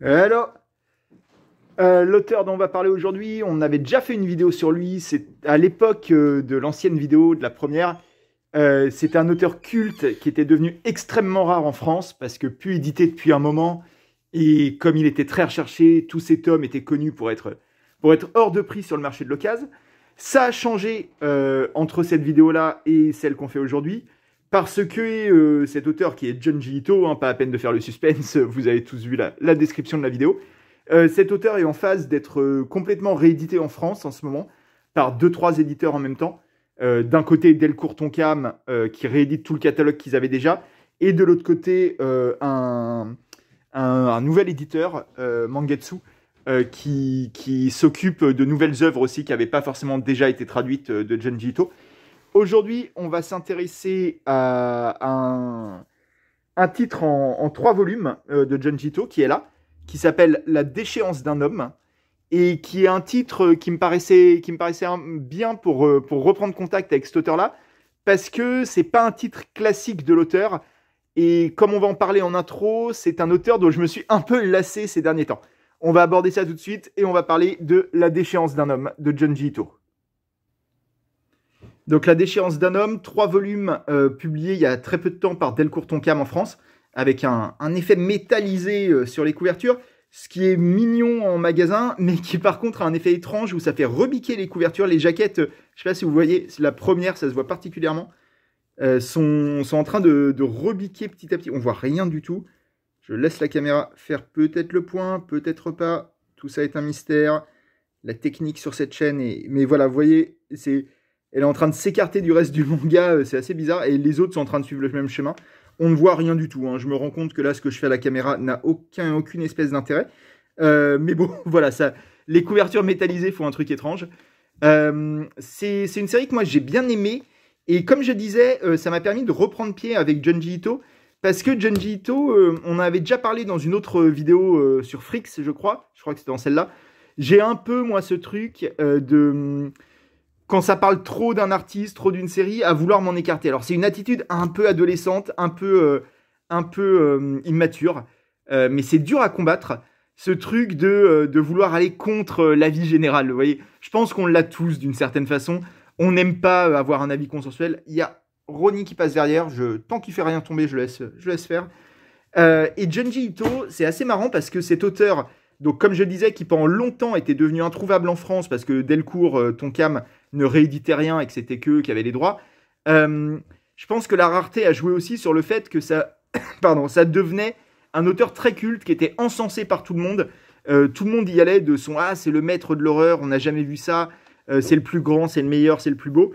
Alors, l'auteur dont on va parler aujourd'hui, on avait déjà fait une vidéo sur lui. C'est à l'époque de l'ancienne vidéo, de la première. C'est un auteur culte qui était devenu extrêmement rare en France parce que plus édité depuis un moment. Et comme il était très recherché, tous ces tomes étaient connus pour être hors de prix sur le marché de l'occasion. Ça a changé entre cette vidéo-là et celle qu'on fait aujourd'hui. Parce que cet auteur qui est Junji Ito, hein, pas à peine de faire le suspense, vous avez tous vu la description de la vidéo. Cet auteur est en phase d'être complètement réédité en France en ce moment par deux trois éditeurs en même temps. D'un côté Delcourt Tonkam qui réédite tout le catalogue qu'ils avaient déjà, et de l'autre côté un nouvel éditeur, Mangetsu, qui s'occupe de nouvelles œuvres aussi qui n'avaient pas forcément déjà été traduites de Junji Ito. Aujourd'hui, on va s'intéresser à un titre en 3 volumes de Junji Ito qui est là, qui s'appelle La déchéance d'un homme, et qui est un titre qui me paraissait bien pour reprendre contact avec cet auteur-là, parce que c'est pas un titre classique de l'auteur, et comme on va en parler en intro, c'est un auteur dont je me suis un peu lassé ces derniers temps. On va aborder ça tout de suite, et on va parler de La déchéance d'un homme de Junji Ito. Donc La déchéance d'un homme, 3 volumes publiés il y a très peu de temps par Delcourt Tonkam en France, avec un effet métallisé sur les couvertures, ce qui est mignon en magasin, mais qui par contre a un effet étrange où ça fait rebiquer les couvertures. Les jaquettes, je ne sais pas si vous voyez, la première, ça se voit particulièrement, sont en train de rebiquer petit à petit. On voit rien du tout. Je laisse la caméra faire peut-être le point, peut-être pas. Tout ça est un mystère. La technique sur cette chaîne est... Mais voilà, vous voyez, elle est en train de s'écarter du reste du manga, c'est assez bizarre, et les autres sont en train de suivre le même chemin. On ne voit rien du tout, hein. Je me rends compte que là, ce que je fais à la caméra n'a aucune espèce d'intérêt. Mais bon, voilà, les couvertures métallisées font un truc étrange. C'est une série que moi j'ai bien aimée, et comme je disais, ça m'a permis de reprendre pied avec Junji Ito, parce que Junji Ito, on en avait déjà parlé dans une autre vidéo sur Frix, je crois que c'était dans celle-là. J'ai un peu, moi, ce truc de quand ça parle trop d'un artiste, trop d'une série, à vouloir m'en écarter. Alors c'est une attitude un peu adolescente, un peu immature, mais c'est dur à combattre. Ce truc de vouloir aller contre l'avis général, vous voyez. Je pense qu'on l'a tous d'une certaine façon. On n'aime pas avoir un avis consensuel. Il y a Ronnie qui passe derrière. Tant qu'il fait rien tomber, je laisse faire. Et Junji Ito, c'est assez marrant parce que cet auteur, donc comme je disais, qui pendant longtemps était devenu introuvable en France parce que Delcourt, Tonkam ne rééditait rien et que c'était qu'eux qui avaient les droits. Je pense que la rareté a joué aussi sur le fait que ça devenait un auteur très culte qui était encensé par tout le monde. Tout le monde y allait de son c'est le maître de l'horreur, on n'a jamais vu ça, c'est le plus grand, c'est le meilleur, c'est le plus beau.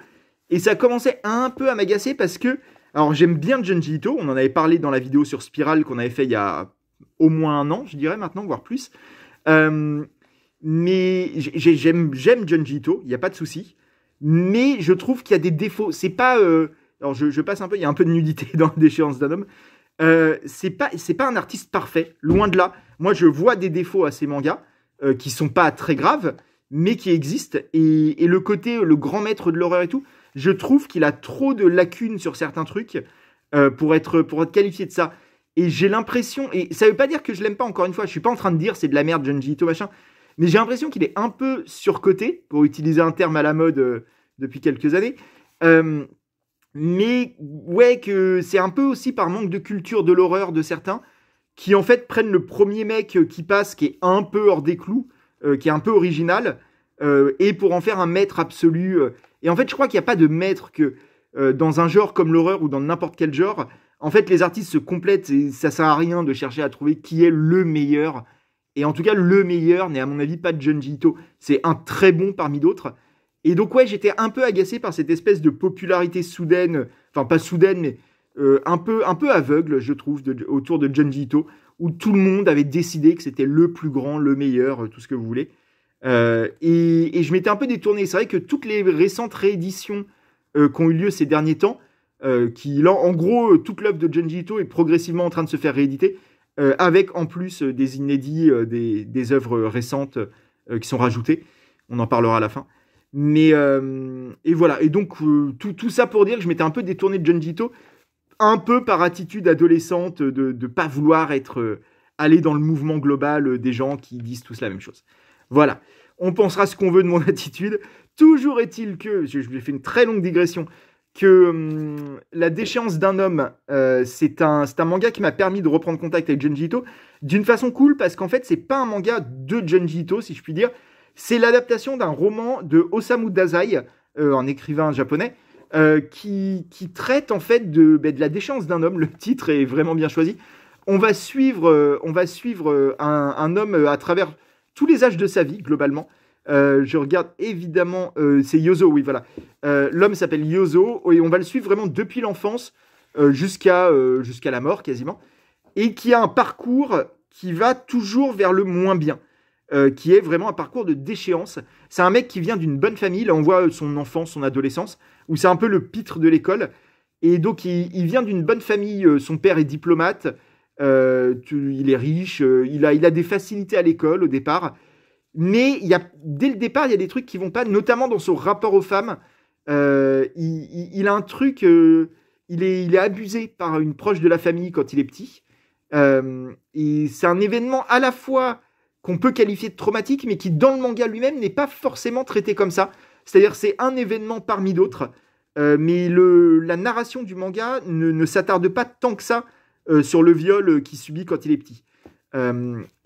Et ça commençait un peu à m'agacer parce que, alors j'aime bien Junji Ito, on en avait parlé dans la vidéo sur Spiral qu'on avait fait il y a au moins un an, je dirais maintenant, voire plus. Mais j'aime Junji Ito, il n'y a pas de souci. Mais je trouve qu'il y a des défauts. C'est pas. Alors je passe un peu, il y a un peu de nudité dans la déchéance d'un homme. C'est pas un artiste parfait, loin de là. Moi, je vois des défauts à ces mangas qui sont pas très graves, mais qui existent. Et le côté, le grand maître de l'horreur et tout, je trouve qu'il a trop de lacunes sur certains trucs pour être qualifié de ça. Et j'ai l'impression, et ça veut pas dire que je l'aime pas, encore une fois, je suis pas en train de dire c'est de la merde Junji Ito machin, mais j'ai l'impression qu'il est un peu surcoté, pour utiliser un terme à la mode depuis quelques années. Mais ouais, que c'est un peu aussi par manque de culture de l'horreur de certains, qui en fait prennent le premier mec qui passe, qui est un peu hors des clous, qui est un peu original, et pour en faire un maître absolu. Et en fait, je crois qu'il n'y a pas de maître que dans un genre comme l'horreur ou dans n'importe quel genre. En fait, les artistes se complètent et ça sert à rien de chercher à trouver qui est le meilleur. Et en tout cas, le meilleur n'est à mon avis pas Junji Ito. C'est un très bon parmi d'autres. Et donc ouais, j'étais un peu agacé par cette espèce de popularité soudaine, enfin pas soudaine, mais un peu aveugle, je trouve, autour de Junji Ito, où tout le monde avait décidé que c'était le plus grand, le meilleur, tout ce que vous voulez. Et je m'étais un peu détourné. C'est vrai que toutes les récentes rééditions qui ont eu lieu ces derniers temps, là, en gros, toute l'œuvre de Junji Ito est progressivement en train de se faire rééditer, avec en plus des inédits, des œuvres récentes qui sont rajoutées. On en parlera à la fin. Mais et voilà. Et donc tout ça pour dire que je m'étais un peu détourné de Junji Ito, un peu par attitude adolescente de pas vouloir être aller dans le mouvement global des gens qui disent tous la même chose. Voilà. On pensera ce qu'on veut de mon attitude. Toujours est-il que, j'ai fait une très longue digression, que La déchéance d'un homme, c'est un manga qui m'a permis de reprendre contact avec Junji Ito d'une façon cool, parce qu'en fait, c'est pas un manga de Junji Ito, si je puis dire. C'est l'adaptation d'un roman de Osamu Dazai, un écrivain japonais, qui traite en fait de la déchéance d'un homme. Le titre est vraiment bien choisi. On va suivre un homme à travers tous les âges de sa vie, globalement. Je regarde évidemment, c'est Yozo, oui, voilà. L'homme s'appelle Yozo, et on va le suivre vraiment depuis l'enfance jusqu'à la mort, quasiment. Et qui a un parcours qui va toujours vers le moins bien. Qui est vraiment un parcours de déchéance. C'est un mec qui vient d'une bonne famille. Là, on voit son enfance, son adolescence, où c'est un peu le pitre de l'école. Et donc, il vient d'une bonne famille. Son père est diplomate. Il est riche. Il a des facilités à l'école au départ. Mais dès le départ, il y a des trucs qui vont pas, notamment dans son rapport aux femmes. Il a un truc... il est abusé par une proche de la famille quand il est petit. Et c'est un événement à la fois qu'on peut qualifier de traumatique, mais qui, dans le manga lui-même, n'est pas forcément traité comme ça. C'est-à-dire, c'est un événement parmi d'autres, mais la narration du manga ne s'attarde pas tant que ça sur le viol qu'il subit quand il est petit.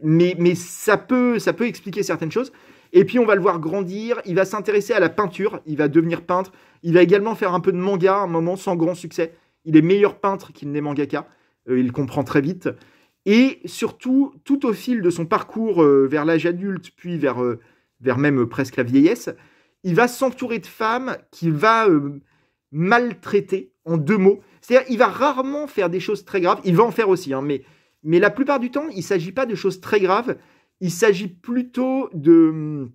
Mais ça peut expliquer certaines choses. Et puis, on va le voir grandir, il va s'intéresser à la peinture, il va devenir peintre, il va également faire un peu de manga à un moment sans grand succès. Il est meilleur peintre qu'il n'est mangaka, il comprend très vite. Et surtout, tout au fil de son parcours vers l'âge adulte, puis vers même presque la vieillesse, il va s'entourer de femmes qu'il va maltraiter, en 2 mots. C'est-à-dire, il va rarement faire des choses très graves. Il va en faire aussi, hein, mais la plupart du temps, il ne s'agit pas de choses très graves. Il s'agit plutôt de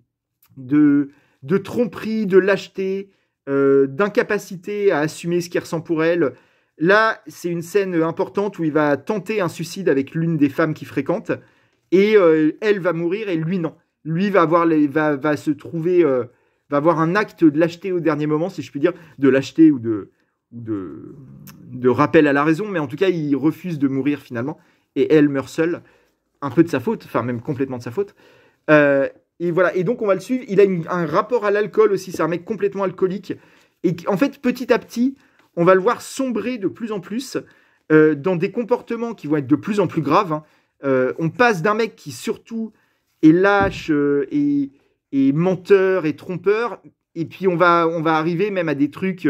tromperie, de lâcheté, d'incapacité à assumer ce qu'il ressent pour elle. Là, c'est une scène importante où il va tenter un suicide avec l'une des femmes qu'il fréquente, et elle va mourir et lui non. Lui va avoir va avoir un acte de lâcheté au dernier moment, si je puis dire, de lâcheté ou de rappel à la raison, mais en tout cas, il refuse de mourir finalement, et elle meurt seule, un peu de sa faute, enfin même complètement de sa faute. Et voilà, et donc on va le suivre. Il a un rapport à l'alcool aussi, c'est un mec complètement alcoolique, et en fait, petit à petit, on va le voir sombrer de plus en plus dans des comportements qui vont être de plus en plus graves. Hein. On passe d'un mec qui surtout est lâche et menteur et trompeur, et puis on va arriver même à des trucs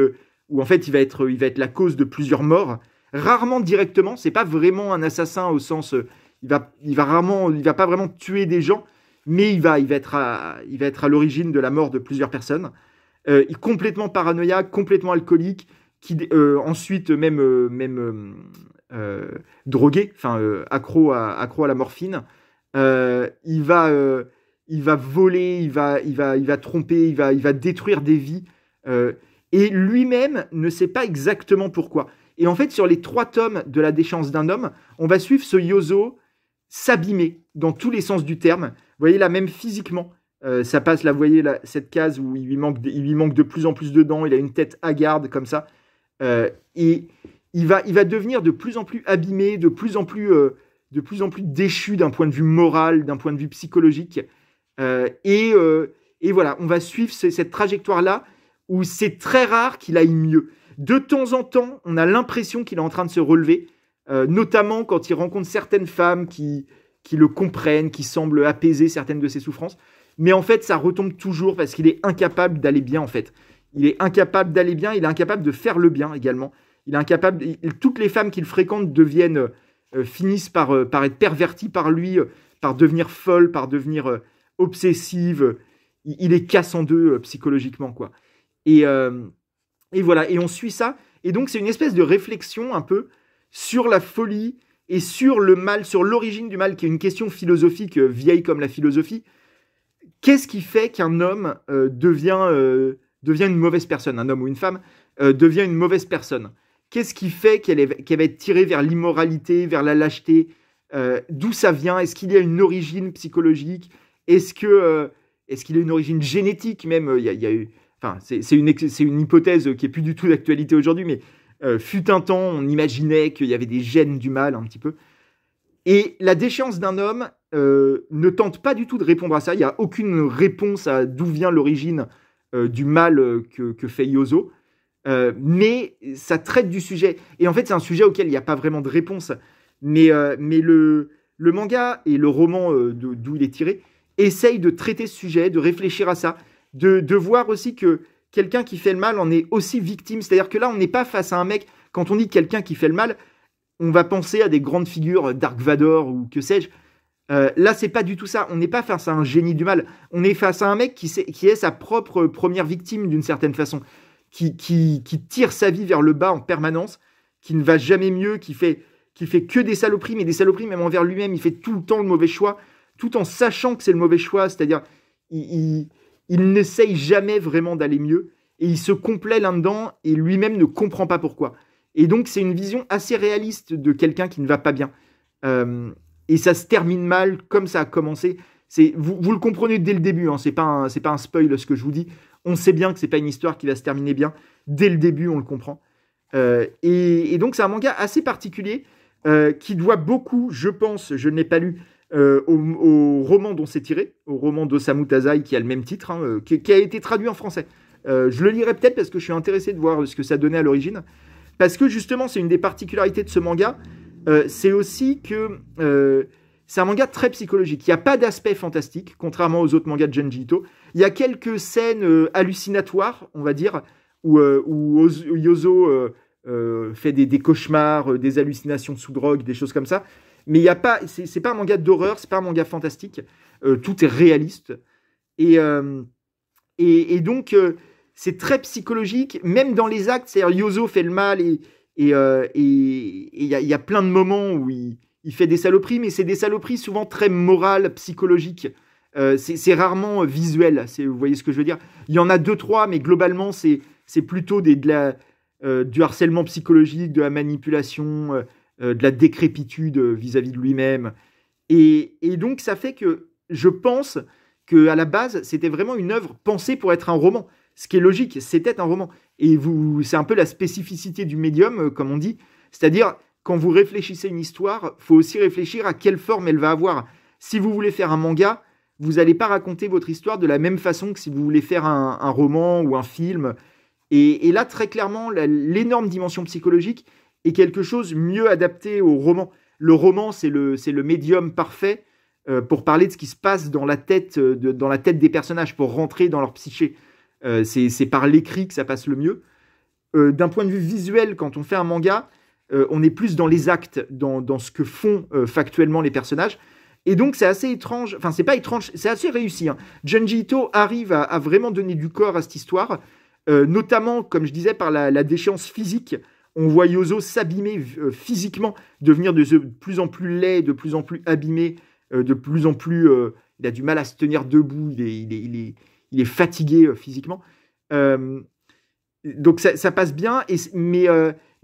où en fait il va être la cause de plusieurs morts. Rarement directement, c'est pas vraiment un assassin au sens il va pas vraiment tuer des gens, mais il va être à l'origine de la mort de plusieurs personnes. Complètement paranoïaque, complètement alcoolique, qui ensuite même drogué, enfin accro à la morphine. Il va voler, il va tromper, il va détruire des vies. Et lui-même ne sait pas exactement pourquoi. Et en fait, sur les 3 tomes de La déchéance d'un homme, on va suivre ce Yozo s'abîmer dans tous les sens du terme. Vous voyez là, même physiquement, ça passe là, vous voyez là, cette case où il lui manque de plus en plus de dents, il a une tête hagarde comme ça. Et il va devenir de plus en plus abîmé, de plus en plus déchu d'un point de vue moral, d'un point de vue psychologique. Et voilà, on va suivre cette trajectoire-là où c'est très rare qu'il aille mieux. De temps en temps, on a l'impression qu'il est en train de se relever, notamment quand il rencontre certaines femmes qui le comprennent, qui semblent apaiser certaines de ses souffrances. Mais en fait, ça retombe toujours parce qu'il est incapable d'aller bien, en fait. Il est incapable d'aller bien, il est incapable de faire le bien également. Il est incapable. Toutes les femmes qu'il fréquente finissent par être perverties par lui, par devenir folles, par devenir obsessives. Il les casse en 2 psychologiquement, quoi. Et voilà, et on suit ça. Et donc, c'est une espèce de réflexion un peu sur la folie et sur le mal, sur l'origine du mal, qui est une question philosophique vieille comme la philosophie. Qu'est-ce qui fait qu'un homme devient une mauvaise personne, un homme ou une femme devient une mauvaise personne? Qu'est-ce qui fait qu'elle va être tirée vers l'immoralité, vers la lâcheté? D'où ça vient? Est-ce qu'il y a une origine psychologique? Est-ce qu'il y a une origine génétique même? Il y a eu, enfin, c'est une hypothèse qui est plus du tout d'actualité aujourd'hui, mais fut un temps, on imaginait qu'il y avait des gènes du mal un petit peu. Et la déchéance d'un homme ne tente pas du tout de répondre à ça. Il n'y a aucune réponse à d'où vient l'origine du mal que fait Yozo. Mais ça traite du sujet. Et en fait, c'est un sujet auquel il n'y a pas vraiment de réponse. Mais le manga et le roman d'où il est tiré essayent de traiter ce sujet, de réfléchir à ça, de voir aussi que quelqu'un qui fait le mal en est aussi victime. C'est-à-dire que là, on n'est pas face à un mec. Quand on dit quelqu'un qui fait le mal, on va penser à des grandes figures, Dark Vador ou que sais-je. Là, c'est pas du tout ça. On n'est pas face à un génie du mal. On est face à un mec qui est sa propre première victime d'une certaine façon, qui tire sa vie vers le bas en permanence, qui ne va jamais mieux, qui fait que des saloperies, mais des saloperies même envers lui-même. Il fait tout le temps le mauvais choix, tout en sachant que c'est le mauvais choix. C'est-à-dire, il n'essaye jamais vraiment d'aller mieux, et il se complaît là-dedans, et lui-même ne comprend pas pourquoi. Et donc, c'est une vision assez réaliste de quelqu'un qui ne va pas bien. Et ça se termine mal, comme ça a commencé. Vous le comprenez dès le début, hein, c'est pas un spoil ce que je vous dis. On sait bien que c'est pas une histoire qui va se terminer bien. Dès le début, on le comprend. Et donc, c'est un manga assez particulier qui doit beaucoup, je pense, je ne l'ai pas lu, au roman dont c'est tiré, au roman d'Osamu Dazai qui a le même titre, hein, qui a été traduit en français. Je le lirai peut-être parce que je suis intéressé de voir ce que ça donnait à l'origine. Parce que justement, c'est une des particularités de ce manga, c'est aussi que c'est un manga très psychologique. Il n'y a pas d'aspect fantastique, contrairement aux autres mangas de Junji Ito. Il y a quelques scènes hallucinatoires, on va dire, où Yozo fait des cauchemars, des hallucinations sous drogue, des choses comme ça. Mais il y a pas, c'est pas un manga d'horreur, c'est pas un manga fantastique. Tout est réaliste. Et donc, c'est très psychologique, même dans les actes. C'est-à-dire, Yozo fait le mal et il y a plein de moments où il fait des saloperies, mais c'est des saloperies souvent très morales, psychologiques. C'est rarement visuel, vous voyez ce que je veux dire. Il y en a deux, trois, mais globalement, c'est plutôt du harcèlement psychologique, de la manipulation, de la décrépitude vis-à-vis de lui-même. Et donc, ça fait que je pense qu'à la base, c'était vraiment une œuvre pensée pour être un roman. Ce qui est logique, c'était un roman. Et c'est un peu la spécificité du médium, comme on dit. C'est-à-dire, quand vous réfléchissez à une histoire, il faut aussi réfléchir à quelle forme elle va avoir. Si vous voulez faire un manga, vous n'allez pas raconter votre histoire de la même façon que si vous voulez faire un roman ou un film. Et là, très clairement, l'énorme dimension psychologique est quelque chose mieux adapté au roman. Le roman, c'est le médium parfait pour parler de ce qui se passe dans la tête des personnages, pour rentrer dans leur psyché. C'est par l'écrit que ça passe le mieux. D'un point de vue visuel, quand on fait un manga, on est plus dans les actes, dans ce que font factuellement les personnages. Et donc, c'est assez étrange. Enfin, c'est pas étrange, c'est assez réussi. Hein. Junji Ito arrive à vraiment donner du corps à cette histoire, notamment, comme je disais, par la déchéance physique. On voit Yozo s'abîmer physiquement, devenir de plus en plus laid, de plus en plus abîmé, de plus en plus... il a du mal à se tenir debout, il est fatigué physiquement. Donc ça passe bien, mais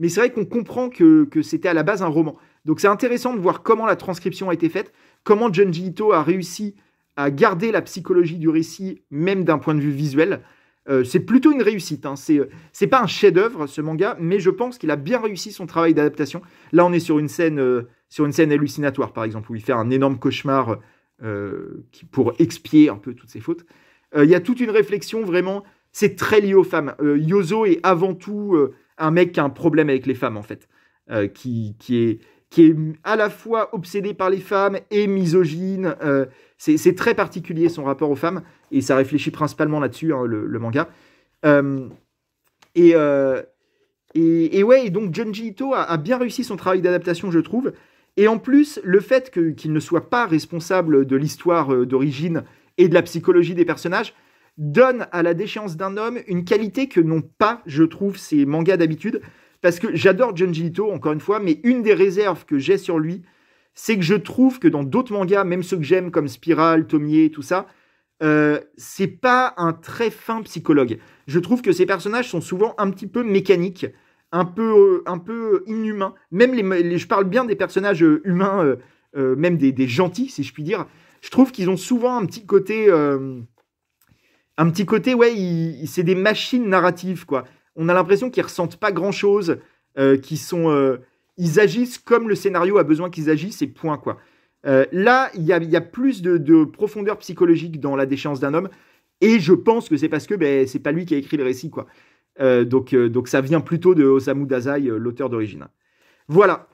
c'est vrai qu'on comprend que c'était à la base un roman. Donc c'est intéressant de voir comment la transcription a été faite, comment Junji Ito a réussi à garder la psychologie du récit, même d'un point de vue visuel. C'est plutôt une réussite. Hein. C'est pas un chef-d'œuvre ce manga, mais je pense qu'il a bien réussi son travail d'adaptation. Là, on est sur une scène hallucinatoire, par exemple, où il fait un énorme cauchemar pour expier un peu toutes ses fautes. Il y a toute une réflexion vraiment. C'est très lié aux femmes. Yozo est avant tout un mec qui a un problème avec les femmes, en fait, qui est à la fois obsédé par les femmes et misogyne. C'est très particulier son rapport aux femmes, et ça réfléchit principalement là-dessus, hein, le manga. Et ouais, et donc Junji Ito a bien réussi son travail d'adaptation, je trouve. Et en plus, le fait qu'il ne soit pas responsable de l'histoire d'origine et de la psychologie des personnages donne à la déchéance d'un homme une qualité que n'ont pas, je trouve, ces mangas d'habitude. Parce que j'adore Junji Ito, encore une fois, mais une des réserves que j'ai sur lui, c'est que je trouve que dans d'autres mangas, même ceux que j'aime comme Spiral, Tomie, tout ça, c'est pas un très fin psychologue. Je trouve que ces personnages sont souvent un petit peu mécaniques, un peu inhumains. Même je parle bien des personnages humains, même des gentils, si je puis dire. Je trouve qu'ils ont souvent un petit côté, ouais, c'est des machines narratives, quoi. On a l'impression qu'ils ressentent pas grand-chose, qu'ils sont ils agissent comme le scénario a besoin qu'ils agissent, et point, quoi. Là, il y a plus de profondeur psychologique dans La déchéance d'un homme, et je pense que c'est parce que c'est pas lui qui a écrit le récit, quoi. Donc ça vient plutôt de Osamu Dazai, l'auteur d'origine. Voilà.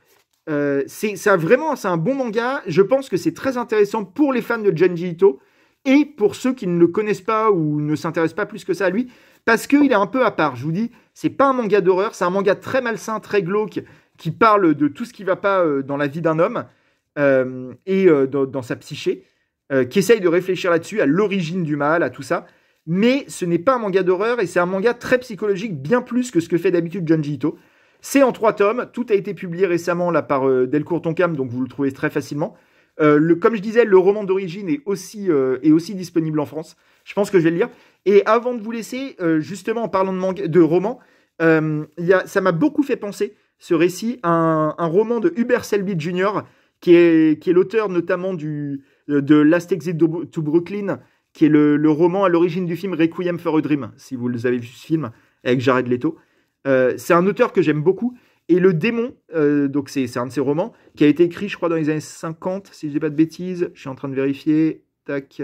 C'est un bon manga. Je pense que c'est très intéressant pour les fans de Junji Ito et pour ceux qui ne le connaissent pas ou ne s'intéressent pas plus que ça à lui, parce qu'il est un peu à part. Je vous dis, c'est pas un manga d'horreur, c'est un manga très malsain, très glauque, qui parle de tout ce qui va pas dans la vie d'un homme et dans sa psyché, qui essaye de réfléchir là-dessus, à l'origine du mal, à tout ça. Mais ce n'est pas un manga d'horreur et c'est un manga très psychologique, bien plus que ce que fait d'habitude Junji Ito. C'est en 3 tomes, tout a été publié récemment là, par Delcourt Tonkam, donc vous le trouvez très facilement. Comme je disais, le roman d'origine est aussi disponible en France. Je pense que je vais le lire. Et avant de vous laisser, justement en parlant de roman, ça m'a beaucoup fait penser, ce récit, à un roman de Hubert Selby Jr., qui est l'auteur notamment de Last Exit to Brooklyn, qui est le roman à l'origine du film Requiem for a Dream, si vous avez vu ce film, avec Jared Leto. C'est un auteur que j'aime beaucoup. Et Le Démon, donc c'est un de ses romans, qui a été écrit, je crois, dans les années 50, si je dis pas de bêtises. Je suis en train de vérifier. Tac.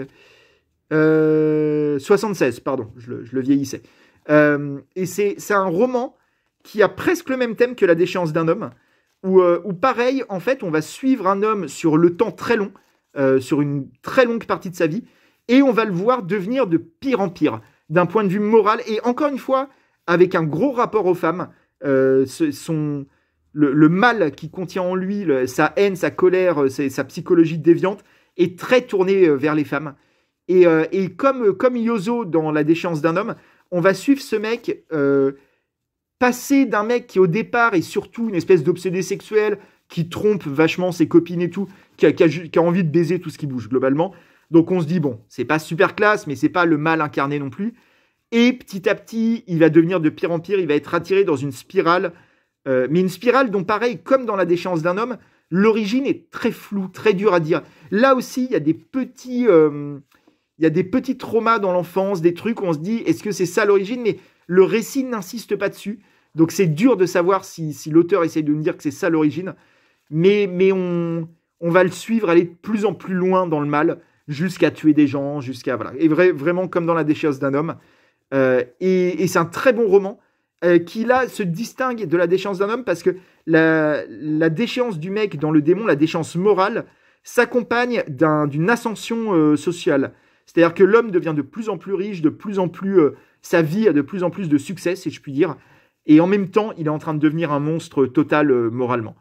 76, pardon, je le vieillissais. Et c'est un roman qui a presque le même thème que La déchéance d'un homme, où pareil, en fait, on va suivre un homme sur le temps très long, sur une très longue partie de sa vie, et on va le voir devenir de pire en pire, d'un point de vue moral, et encore une fois, avec un gros rapport aux femmes, le mal qui contient en lui, sa haine, sa colère, sa psychologie déviante, est très tourné vers les femmes. Et comme Yozo dans La déchéance d'un homme, on va suivre ce mec passer d'un mec qui au départ est surtout une espèce d'obsédé sexuel, qui trompe vachement ses copines et tout, qui a envie de baiser tout ce qui bouge globalement. Donc on se dit, bon, c'est pas super classe, mais c'est pas le mal incarné non plus. Et petit à petit, il va devenir de pire en pire, il va être attiré dans une spirale, mais une spirale dont, pareil, comme dans La déchéance d'un homme, l'origine est très floue, très dure à dire. Là aussi, il y a des petits traumas dans l'enfance, des trucs où on se dit, est-ce que c'est ça l'origine? Mais le récit n'insiste pas dessus, donc c'est dur de savoir si l'auteur essaie de nous dire que c'est ça l'origine, mais on va le suivre, aller de plus en plus loin dans le mal, jusqu'à tuer des gens, voilà. Et vraiment comme dans La déchéance d'un homme. Et c'est un très bon roman qui là se distingue de La déchéance d'un homme parce que la déchéance du mec dans Le Démon, la déchéance morale, s'accompagne d'une ascension sociale. C'est-à-dire que l'homme devient de plus en plus riche, de plus en plus sa vie a de plus en plus de succès, si je puis dire, et en même temps, il est en train de devenir un monstre total moralement.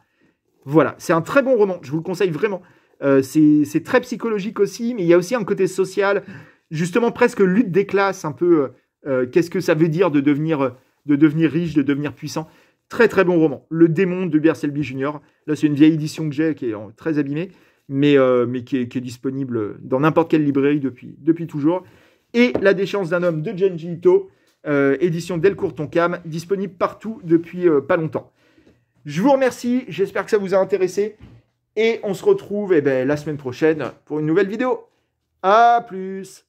Voilà, c'est un très bon roman, je vous le conseille vraiment. C'est très psychologique aussi, mais il y a aussi un côté social, justement presque lutte des classes, un peu qu'est-ce que ça veut dire de devenir riche, de devenir puissant. Très très bon roman. Le Démon de Hubert Selby Jr. Là, c'est une vieille édition que j'ai, qui est très abîmée, mais qui est disponible dans n'importe quelle librairie depuis toujours. Et La déchéance d'un homme de Junji Ito, édition Delcourt Tonkam, disponible partout depuis pas longtemps. Je vous remercie, j'espère que ça vous a intéressé, et on se retrouve la semaine prochaine pour une nouvelle vidéo. À plus!